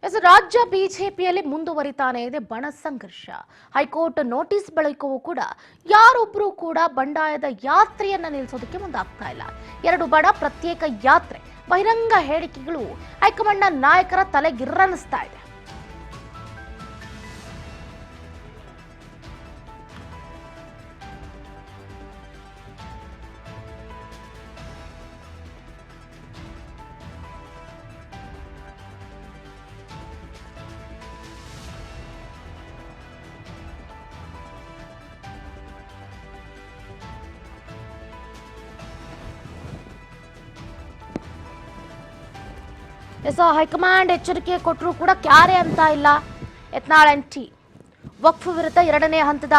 ರಾಜ್ಯ ಬಿಜೆಪಿಯಲ್ಲಿ ಮುಂದುವರಿತಾನೆ ಇದೆ ಬಣ ಸಂಘರ್ಷ. ಹೈಕೋರ್ಟ್ ನೋಟಿಸ್ ಬಳಿಕವೂ ಕೂಡ ಯಾರೊಬ್ಬರು ಕೂಡ ಬಂಡಾಯದ ಯಾತ್ರೆಯನ್ನ ನಿಲ್ಲಿಸೋದಕ್ಕೆ ಮುಂದಾಗ್ತಾ ಇಲ್ಲ. ಎರಡು ಬಣ ಪ್ರತ್ಯೇಕ ಯಾತ್ರೆ, ಬಹಿರಂಗ ಹೇಳಿಕೆಗಳು ಹೈಕಮಾಂಡ್ನ ನಾಯಕರ ತಲೆಗಿರ್ರನಿಸ್ತಾ ಇದೆ. ಹೈಕಮಾಂಡ್ ಎಚ್ಚರಿಕೆ ಕೊಟ್ಟರೂ ಕೂಡ ಕ್ಯಾರೆ ಅಂತ ಇಲ್ಲ. ಯತ್ನಾಳ್ ಟಿ ವಕ್ಫ್ ವಿರುದ್ಧ ಎರಡನೇ ಹಂತದ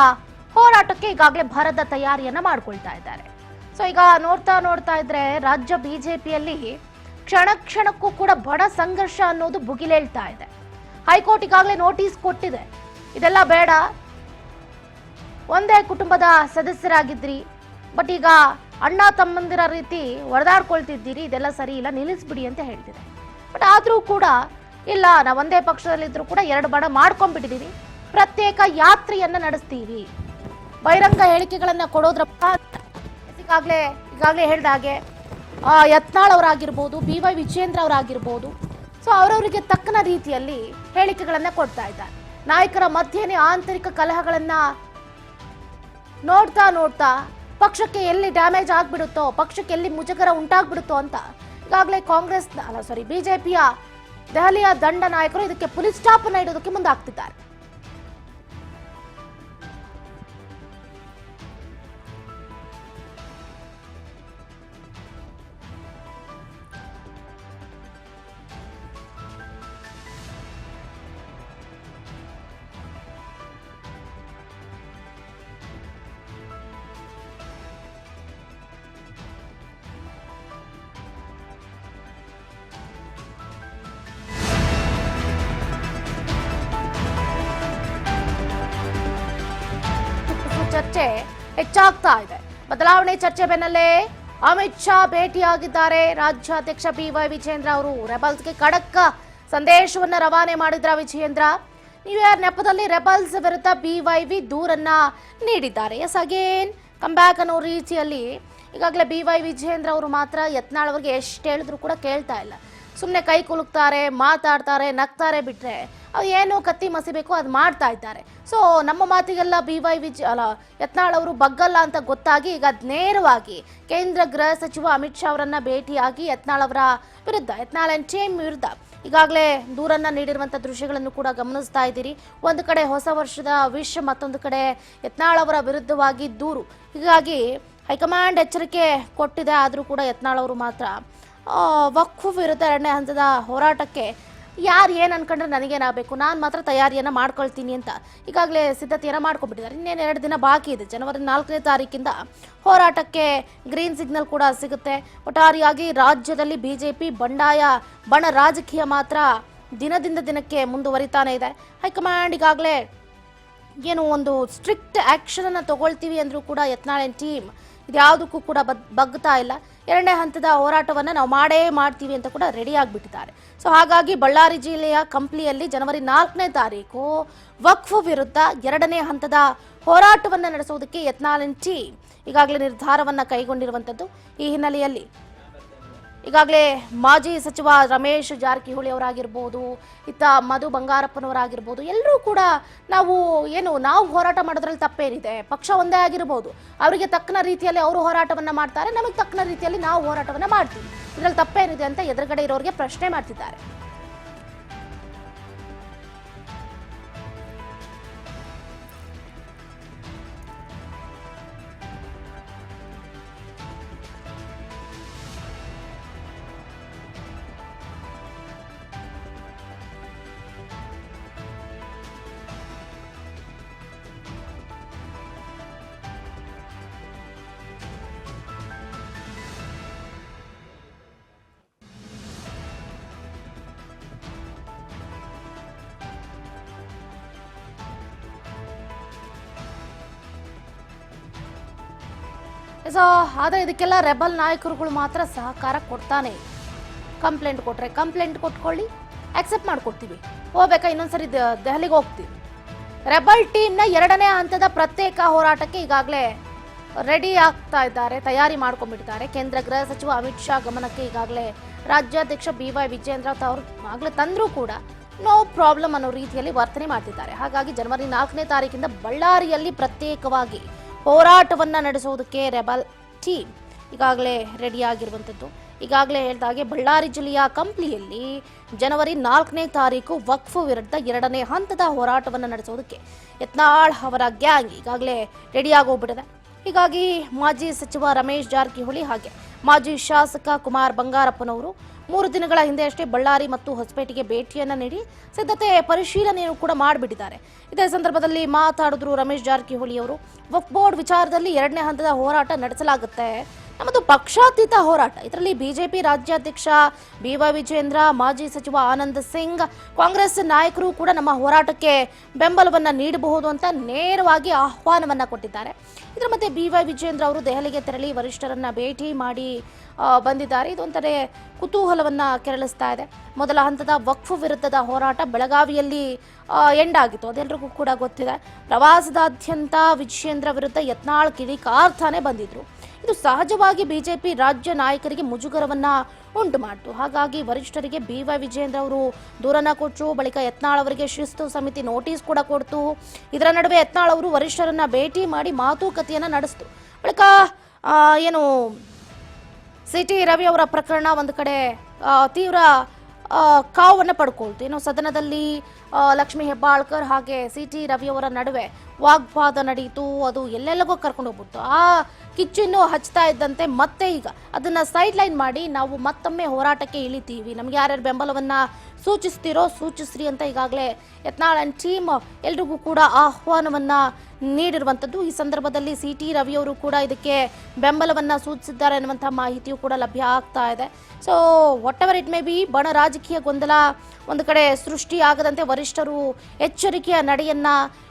ಹೋರಾಟಕ್ಕೆ ಈಗಾಗಲೇ ಭರದ ತಯಾರಿಯನ್ನ ಮಾಡ್ಕೊಳ್ತಾ ಇದ್ದಾರೆ. ಈಗ ನೋಡ್ತಾ ಇದ್ರೆ ರಾಜ್ಯ ಬಿಜೆಪಿಯಲ್ಲಿ ಕ್ಷಣ ಕ್ಷಣಕ್ಕೂ ಕೂಡ ಬಣ ಸಂಘರ್ಷ ಅನ್ನೋದು ಭುಗಿಲೇಳ್ತಾ ಇದೆ. ಹೈಕೋರ್ಟ್ ಈಗಾಗಲೇ ನೋಟಿಸ್ ಕೊಟ್ಟಿದೆ, ಇದೆಲ್ಲ ಬೇಡ, ಒಂದೇ ಕುಟುಂಬದ ಸದಸ್ಯರಾಗಿದ್ರಿ, ಬಟ್ ಈಗ ಅಣ್ಣ ತಮ್ಮಂದಿರ ರೀತಿ ಹೊಡೆದಾಡ್ಕೊಳ್ತಿದ್ದೀರಿ, ಇದೆಲ್ಲ ಸರಿ ಇಲ್ಲ, ನಿಲ್ಲಿಸ್ಬಿಡಿ ಅಂತ ಹೇಳ್ತಿದೆ. ಬಟ್ ಆದ್ರೂ ಕೂಡ ಇಲ್ಲ, ನಾವು ಒಂದೇ ಪಕ್ಷದಲ್ಲಿದ್ರು ಕೂಡ ಎರಡು ಬಣ ಮಾಡ್ಕೊಂಡ್ಬಿಟ್ಟಿದೀವಿ, ಪ್ರತ್ಯೇಕ ಯಾತ್ರೆಯನ್ನ ನಡೆಸ್ತೀವಿ, ಬಹಿರಂಗ ಹೇಳಿಕೆಗಳನ್ನ ಕೊಡೋದ್ರ ಈಗಾಗಲೇ ಹೇಳಿದ ಹಾಗೆ ಯತ್ನಾಳ್ ಅವರಾಗಿರ್ಬೋದು, BY ವಿಜೇಂದ್ರ ಅವರಾಗಿರ್ಬೋದು, ಅವರವರಿಗೆ ತಕ್ಕನ ರೀತಿಯಲ್ಲಿ ಹೇಳಿಕೆಗಳನ್ನ ಕೊಡ್ತಾ ಇದ್ದಾರೆ. ನಾಯಕರ ಮಧ್ಯೆನೇ ಆಂತರಿಕ ಕಲಹಗಳನ್ನ ನೋಡ್ತಾ ಪಕ್ಷಕ್ಕೆ ಎಲ್ಲಿ ಡ್ಯಾಮೇಜ್ ಆಗ್ಬಿಡುತ್ತೋ, ಪಕ್ಷಕ್ಕೆ ಎಲ್ಲಿ ಮುಜುಗರ ಉಂಟಾಗ್ಬಿಡುತ್ತೋ ಅಂತ ಈಗಾಗಲೇ ಬಿಜೆಪಿಯ ದೆಹಲಿಯ ದಂಡ ನಾಯಕರು ಇದಕ್ಕೆ ಪುಲಿಸ್ ಸ್ಟಾಪ್ ಅನ್ನು ಇಡೋದಕ್ಕೆ ಮುಂದಾಗ್ತಿದ್ದಾರೆ. ಚರ್ಚೆ ಹೆಚ್ಚಾಗ್ತಾ ಇದೆ. ಬದಲಾವಣೆ ಚರ್ಚೆ ಬೆನ್ನಲ್ಲೇ ಅಮಿತ್ ಶಾ ಭೇಟಿಯಾಗಿದ್ದಾರೆ. ರಾಜ್ಯಾಧ್ಯಕ್ಷ BY ವಿಜೇಂದ್ರ ಅವರು ರೆಬಲ್ಸ್ಗೆ ಖಡಕ್ ಸಂದೇಶವನ್ನ ರವಾನೆ ಮಾಡಿದ್ರ ವಿಜೇಂದ್ರ. ನ್ಯೂ ಇಯರ್ ನೆಪದಲ್ಲಿ ರೆಬಲ್ಸ್ ವಿರುದ್ಧ BYV ದೂರನ್ನ ನೀಡಿದ್ದಾರೆ. ಎಸ್ ಅಗೇನ್ ಕಮ್ ಬ್ಯಾಕ್ ಅನ್ನೋ ರೀತಿಯಲ್ಲಿ ಈಗಾಗಲೇ BY ವಿಜೇಂದ್ರ ಅವರು ಮಾತ್ರ ಯತ್ನಾಳ್ ಅವರಿಗೆ ಎಷ್ಟು ಹೇಳಿದ್ರು ಕೂಡ ಕೇಳ್ತಾ ಇಲ್ಲ. ಸುಮ್ಮನೆ ಕೈ ಕುಲುಕ್ತಾರೆ, ಮಾತಾಡ್ತಾರೆ, ನಗ್ತಾರೆ, ಬಿಟ್ರೆ ಅವ್ರು ಏನು ಕತ್ತಿ ಮಸಿಬೇಕು ಅದು ಮಾಡ್ತಾ ಇದ್ದಾರೆ. ನಮ್ಮ ಮಾತಿಗೆಲ್ಲ ಯತ್ನಾಳ್ ಅವರು ಬಗ್ಗಲ್ಲ ಅಂತ ಗೊತ್ತಾಗಿ ಈಗ ನೇರವಾಗಿ ಕೇಂದ್ರ ಗೃಹ ಸಚಿವ ಅಮಿತ್ ಶಾ ಅವರನ್ನ ಭೇಟಿಯಾಗಿ ಯತ್ನಾಳ್ ಅಂಡ್ ಟೀಮ್ ವಿರುದ್ಧ ಈಗಾಗಲೇ ದೂರನ್ನ ನೀಡಿರುವಂಥ ದೃಶ್ಯಗಳನ್ನು ಕೂಡ ಗಮನಿಸ್ತಾ ಇದ್ದೀರಿ. ಒಂದು ಕಡೆ ಹೊಸ ವರ್ಷದ ವಿಶ್, ಮತ್ತೊಂದು ಕಡೆ ಯತ್ನಾಳ್ ಅವರ ವಿರುದ್ಧವಾಗಿ ದೂರು. ಹೀಗಾಗಿ ಹೈಕಮಾಂಡ್ ಎಚ್ಚರಿಕೆ ಕೊಟ್ಟಿದೆ, ಆದರೂ ಕೂಡ ಯತ್ನಾಳ್ ಅವರು ಮಾತ್ರ ವಕ್ಫ್ ವಿರುದ್ಧ ಎರಡನೇ ಹಂತದ ಹೋರಾಟಕ್ಕೆ ಯಾರು ಏನು ಅನ್ಕೊಂಡ್ರೆ ನನಗೇನಾಗಬೇಕು, ನಾನು ಮಾತ್ರ ತಯಾರಿಯನ್ನು ಮಾಡ್ಕೊಳ್ತೀನಿ ಅಂತ ಈಗಾಗಲೇ ಸಿದ್ಧತೆಯನ್ನು ಮಾಡ್ಕೊಂಡ್ಬಿಟ್ಟಿದ್ದಾರೆ. ಇನ್ನೇನು 2 ದಿನ ಬಾಕಿ ಇದೆ. ಜನವರಿ 4ನೇ ತಾರೀಕಿಂದ ಹೋರಾಟಕ್ಕೆ ಗ್ರೀನ್ ಸಿಗ್ನಲ್ ಕೂಡ ಸಿಗುತ್ತೆ. ಒಟ್ಟಾರೆಯಾಗಿ ರಾಜ್ಯದಲ್ಲಿ ಬಿಜೆಪಿ ಬಣ ರಾಜಕೀಯ ಮಾತ್ರ ದಿನದಿಂದ ದಿನಕ್ಕೆ ಮುಂದುವರಿತಾನೆ ಇದೆ. ಹೈಕಮಾಂಡ್ ಈಗಾಗಲೇ ಏನು ಒಂದು ಸ್ಟ್ರಿಕ್ಟ್ ಆ್ಯಕ್ಷನ್ ಅನ್ನು ತಗೊಳ್ತೀವಿ ಅಂದರೂ ಕೂಡ ಯತ್ನಾಳ್ ಅಂಡ್ ಟೀಮ್ ಇದ್ಯಾವುದಕ್ಕೂ ಕೂಡ ಬಗ್ತಾ ಇಲ್ಲ. ಎರಡನೇ ಹಂತದ ಹೋರಾಟವನ್ನು ನಾವು ಮಾಡ್ತೀವಿ ಅಂತ ಕೂಡ ರೆಡಿ ಆಗಿಬಿಟ್ಟಿದ್ದಾರೆ. ಹಾಗಾಗಿ ಬಳ್ಳಾರಿ ಜಿಲ್ಲೆಯ ಕಂಪ್ಲಿಯಲ್ಲಿ ಜನವರಿ 4ನೇ ತಾರೀಕು ವಕ್ಫ್ ವಿರುದ್ಧ ಎರಡನೇ ಹಂತದ ಹೋರಾಟವನ್ನು ನಡೆಸುವುದಕ್ಕೆ ಯತ್ನಾಳ್ ಅಂಡ್ ಟೀಮ್ ಈಗಾಗಲೇ ನಿರ್ಧಾರವನ್ನು ಕೈಗೊಂಡಿರುವಂಥದ್ದು. ಈ ಹಿನ್ನೆಲೆಯಲ್ಲಿ ಈಗಾಗಲೇ ಮಾಜಿ ಸಚಿವ ರಮೇಶ್ ಜಾರಕಿಹೊಳಿ ಅವರಾಗಿರ್ಬೋದು, ಇತ್ತ ಮಧು ಬಂಗಾರಪ್ಪನವರಾಗಿರ್ಬೋದು, ಎಲ್ಲರೂ ಕೂಡ ನಾವು ಹೋರಾಟ ಮಾಡೋದ್ರಲ್ಲಿ ತಪ್ಪೇನಿದೆ, ಪಕ್ಷ ಒಂದೇ ಆಗಿರ್ಬೋದು, ಅವರಿಗೆ ತಕ್ಕನ ರೀತಿಯಲ್ಲಿ ಅವರು ಹೋರಾಟವನ್ನು ಮಾಡ್ತಾರೆ, ನಮಗೆ ತಕ್ಕನ ರೀತಿಯಲ್ಲಿ ನಾವು ಹೋರಾಟವನ್ನು ಮಾಡ್ತೀವಿ, ಇದರಲ್ಲಿ ತಪ್ಪೇನಿದೆ ಅಂತ ಎದುರುಗಡೆ ಇರೋರಿಗೆ ಪ್ರಶ್ನೆ ಮಾಡ್ತಿದ್ದಾರೆ. ಆದರೆ ಇದಕ್ಕೆಲ್ಲ ರೆಬಲ್ ನಾಯಕರುಗಳು ಮಾತ್ರ ಸಹಕಾರ ಕೊಡ್ತಾನೆ. ಕಂಪ್ಲೇಂಟ್ ಕೊಟ್ಟರೆ ಕಂಪ್ಲೇಂಟ್ ಕೊಟ್ಕೊಳ್ಳಿ, ಆಕ್ಸೆಪ್ಟ್ ಮಾಡ್ಕೊಡ್ತೀವಿ, ಹೋಗ್ಬೇಕಾ ಇನ್ನೊಂದ್ಸರಿ ದೆಹಲಿಗೆ ಹೋಗ್ತೀವಿ. ರೆಬಲ್ ಟೀಮ್ನ 2ನೇ ಹಂತದ ಪ್ರತ್ಯೇಕ ಹೋರಾಟಕ್ಕೆ ಈಗಾಗಲೇ ರೆಡಿ ಆಗ್ತಾ ಇದ್ದಾರೆ, ತಯಾರಿ ಮಾಡ್ಕೊಂಡ್ಬಿಟ್ಟಿದ್ದಾರೆ. ಕೇಂದ್ರ ಗೃಹ ಸಚಿವ ಅಮಿತ್ ಶಾ ಗಮನಕ್ಕೆ ಈಗಾಗಲೇ ರಾಜ್ಯಾಧ್ಯಕ್ಷ BY ವಿಜೇಂದ್ರ ಅವರು ಆಗಲೇ ತಂದರೂ ಕೂಡ ನೋ ಪ್ರಾಬ್ಲಮ್ ಅನ್ನೋ ರೀತಿಯಲ್ಲಿ ವರ್ತನೆ ಮಾಡ್ತಿದ್ದಾರೆ. ಹಾಗಾಗಿ ಜನವರಿ 4ನೇ ತಾರೀಕಿಂದ ಬಳ್ಳಾರಿಯಲ್ಲಿ ಪ್ರತ್ಯೇಕವಾಗಿ ಹೋರಾಟವನ್ನು ನಡೆಸುವುದಕ್ಕೆ ರೆಬಲ್ ಟೀಮ್ ಈಗಾಗಲೇ ರೆಡಿಯಾಗಿರುವಂಥದ್ದು. ಈಗಾಗಲೇ ಹೇಳಿದ ಹಾಗೆ ಬಳ್ಳಾರಿ ಜಿಲ್ಲೆಯ ಕಂಪ್ಲಿಯಲ್ಲಿ ಜನವರಿ 4ನೇ ತಾರೀಕು ವಕ್ಫ್ ವಿರುದ್ಧ 2ನೇ ಹಂತದ ಹೋರಾಟವನ್ನು ನಡೆಸುವುದಕ್ಕೆ ಯತ್ನಾಳ್ ಅವರ ಗ್ಯಾಂಗ್ ಈಗಾಗಲೇ ರೆಡಿಯಾಗಿ ಹೋಗ್ಬಿಟ್ಟಿದೆ. ಹೀಗಾಗಿ ಮಾಜಿ ಸಚಿವ ರಮೇಶ್ ಜಾರಕಿಹೊಳಿ ಹಾಗೆ ಮಾಜಿ ಶಾಸಕ ಕುಮಾರ್ ಬಂಗಾರಪ್ಪನವರು 3 ದಿನಗಳ ಹಿಂದೆ ಅಷ್ಟೇ ಬಳ್ಳಾರಿ ಮತ್ತು ಹೊಸಪೇಟೆಗೆ ಭೇಟಿಯನ್ನು ನೀಡಿ ಸಿದ್ಧತೆ ಪರಿಶೀಲನೆಯನ್ನು ಕೂಡ ಮಾಡಿಬಿಟ್ಟಿದ್ದಾರೆ. ಇದೇ ಸಂದರ್ಭದಲ್ಲಿ ಮಾತಾಡಿದ್ರು ರಮೇಶ್ ಜಾರಕಿಹೊಳಿ ಅವರು, ವಕ್ಫ್ ಬೋರ್ಡ್ ವಿಚಾರದಲ್ಲಿ 2ನೇ ಹಂತದ ಹೋರಾಟ ನಡೆಸಲಾಗುತ್ತೆ, ನಮ್ಮದು ಪಕ್ಷಾತೀತ ಹೋರಾಟ. ಇದರಲ್ಲಿ ಬಿಜೆಪಿ ರಾಜ್ಯಾಧ್ಯಕ್ಷ BY ವಿಜೇಂದ್ರ, ಮಾಜಿ ಸಚಿವ ಆನಂದ್ ಸಿಂಗ್, ಕಾಂಗ್ರೆಸ್ ನಾಯಕರು ಕೂಡ ನಮ್ಮ ಹೋರಾಟಕ್ಕೆ ಬೆಂಬಲವನ್ನ ನೀಡಬಹುದು ಅಂತ ನೇರವಾಗಿ ಆಹ್ವಾನವನ್ನ ಕೊಟ್ಟಿದ್ದಾರೆ. ಇದರ ಮಧ್ಯೆ BY ವಿಜೇಂದ್ರ ಅವರು ದೆಹಲಿಗೆ ತೆರಳಿ ವರಿಷ್ಠರನ್ನ ಭೇಟಿ ಮಾಡಿ ಬಂದಿದ್ದಾರೆ. ಇದೊಂಥರ ಕುತೂಹಲವನ್ನ ಕೆರಳಿಸ್ತಾ ಇದೆ. ಮೊದಲ ಹಂತದ ವಕ್ಫ್ ವಿರುದ್ಧದ ಹೋರಾಟ ಬೆಳಗಾವಿಯಲ್ಲಿ ಎಂಡ್ ಆಗಿತ್ತು, ಅದೆಲ್ಲರಿಗೂ ಕೂಡ ಗೊತ್ತಿದೆ. ಪ್ರವಾಸದಾದ್ಯಂತ ವಿಜೇಂದ್ರ ವಿರುದ್ಧ ಯತ್ನಾಳ್ ಕಿಡಿಕಾರ್ತಾನೆ ಬಂದಿದ್ರು. ಇದು ಸಹಜವಾಗಿ ಬಿಜೆಪಿ ರಾಜ್ಯ ನಾಯಕರಿಗೆ ಮುಜುಗರವನ್ನ ಉಂಟು ಮಾಡಿತು. ಹಾಗಾಗಿ ವರಿಷ್ಠರಿಗೆ BY ವಿಜೇಂದ್ರ ಅವರು ದೂರನ ಕೊಟ್ಟರು. ಬಳಿಕ ಯತ್ನಾಳ್ ಅವರಿಗೆ ಶಿಸ್ತು ಸಮಿತಿ ನೋಟಿಸ್ ಕೂಡ ಕೊಡ್ತು. ಇದರ ನಡುವೆ ಯತ್ನಾಳ್ ಅವರು ವರಿಷ್ಠರನ್ನ ಭೇಟಿ ಮಾಡಿ ಮಾತುಕತೆಯನ್ನ ನಡೆಸಿತು. ಬಳಿಕ ಏನು CT ರವಿ ಅವರ ಪ್ರಕರಣ ಒಂದು ಕಡೆ ತೀವ್ರ ಕಾವನ್ನು ಪಡ್ಕೊಳ್ತು. ಇನ್ನು ಸದನದಲ್ಲಿ ಲಕ್ಷ್ಮೀ ಹೆಬ್ಬಾಳ್ಕರ್ ಹಾಗೆ CT ರವಿ ಅವರ ನಡುವೆ ವಾಗ್ವಾದ ನಡೆಯಿತು. ಅದು ಎಲ್ಲೆಲ್ಲಗೋ ಕರ್ಕೊಂಡು ಹೋಗ್ಬಿಡ್ತು. ಆ ಕಿಚ್ಚನ್ನು ಹಚ್ತಾ ಇದ್ದಂತೆ ಮತ್ತೆ ಈಗ ಅದನ್ನ ಸೈಡ್ ಲೈನ್ ಮಾಡಿ ನಾವು ಮತ್ತೊಮ್ಮೆ ಹೋರಾಟಕ್ಕೆ ಇಳಿತೀವಿ, ನಮ್ಗೆ ಯಾರ್ಯಾರು ಬೆಂಬಲವನ್ನ ಸೂಚಿಸ್ತಿರೋ ಸೂಚಿಸ್ರಿ ಅಂತ ಈಗಾಗಲೇ ಯತ್ನಾಳ್ ಅಂಡ್ ಟೀಮ್ ಎಲ್ರಿಗೂ ಕೂಡ ಆಹ್ವಾನವನ್ನ ನೀಡಿರುವಂಥದ್ದು. ಈ ಸಂದರ್ಭದಲ್ಲಿ CT ರವಿ ಅವರು ಕೂಡ ಇದಕ್ಕೆ ಬೆಂಬಲವನ್ನ ಸೂಚಿಸಿದ್ದಾರೆ ಅನ್ನುವಂಥ ಮಾಹಿತಿಯೂ ಕೂಡ ಲಭ್ಯ ಆಗ್ತಾ ಇದೆ. So what ever it may be, ಬಣ ರಾಜಕೀಯ ಗೊಂದಲ ಒಂದು ಕಡೆ ಸೃಷ್ಟಿಯಾಗದಂತೆ ವರಿಷ್ಠರು ಎಚ್ಚರಿಕೆಯ ನಡೆಯನ್ನ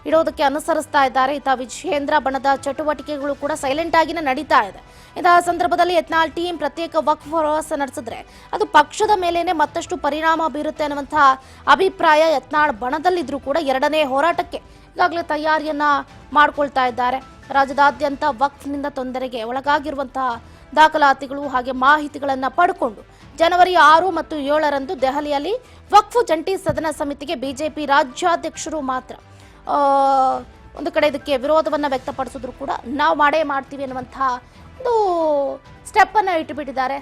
ಇಡೋದಕ್ಕೆ ಅನುಸರಿಸ್ತಾ ಇದ್ದಾರೆ. ಇತ್ತ ವಿಜೇಂದ್ರ ಬಣದ ಚಟುವಟಿಕೆಗಳು ಕೂಡ ಸೈಲೆಂಟ್ ಆಗಿನೇ ನಡೀತಾ ಇದೆ. ಇಂತಹ ಸಂದರ್ಭದಲ್ಲಿ ಯತ್ನಾಳ್ ಟೀಮ್ ಪ್ರತ್ಯೇಕ ವಕ್ಫ್ ಪ್ರವಾಸ ನಡೆಸಿದ್ರೆ ಅದು ಪಕ್ಷದ ಮೇಲೇನೆ ಮತ್ತಷ್ಟು ಪರಿಣಾಮ ಬೀರುತ್ತೆ ಅನ್ನುವಂಥ ಅಭಿಪ್ರಾಯ ಯತ್ನಾಳ್ ಬಣದಲ್ಲಿದ್ರೂ ಕೂಡ 2ನೇ ಹೋರಾಟಕ್ಕೆ ಈಗಾಗಲೇ ತಯಾರಿಯನ್ನ ಮಾಡ್ಕೊಳ್ತಾ ಇದ್ದಾರೆ. ರಾಜ್ಯದಾದ್ಯಂತ ವಕ್ಫ್ನಿಂದ ತೊಂದರೆಗೆ ಒಳಗಾಗಿರುವಂತಹ ದಾಖಲಾತಿಗಳು ಹಾಗೆ ಮಾಹಿತಿಗಳನ್ನು ಪಡ್ಕೊಂಡು ಜನವರಿ 6 ಮತ್ತು 7ರಂದು ದೆಹಲಿಯಲ್ಲಿ ವಕ್ಫ್ ಜಂಟಿ ಸದನ ಸಮಿತಿಗೆ ಬಿಜೆಪಿ ರಾಜ್ಯಾಧ್ಯಕ್ಷರು ಮಾತ್ರ ಒಂದು ಕಡೆ ಇದಕ್ಕೆ ವಿರೋಧವನ್ನ ವ್ಯಕ್ತಪಡಿಸಿದ್ರು ಕೂಡ ನಾವು ಮಾಡೇ ಮಾಡ್ತೀವಿ ಅನ್ನುವಂತಹ ಒಂದು ಸ್ಟೆಪ್ ಅನ್ನು ಇಟ್ಟುಬಿಟ್ಟಿದ್ದಾರೆ.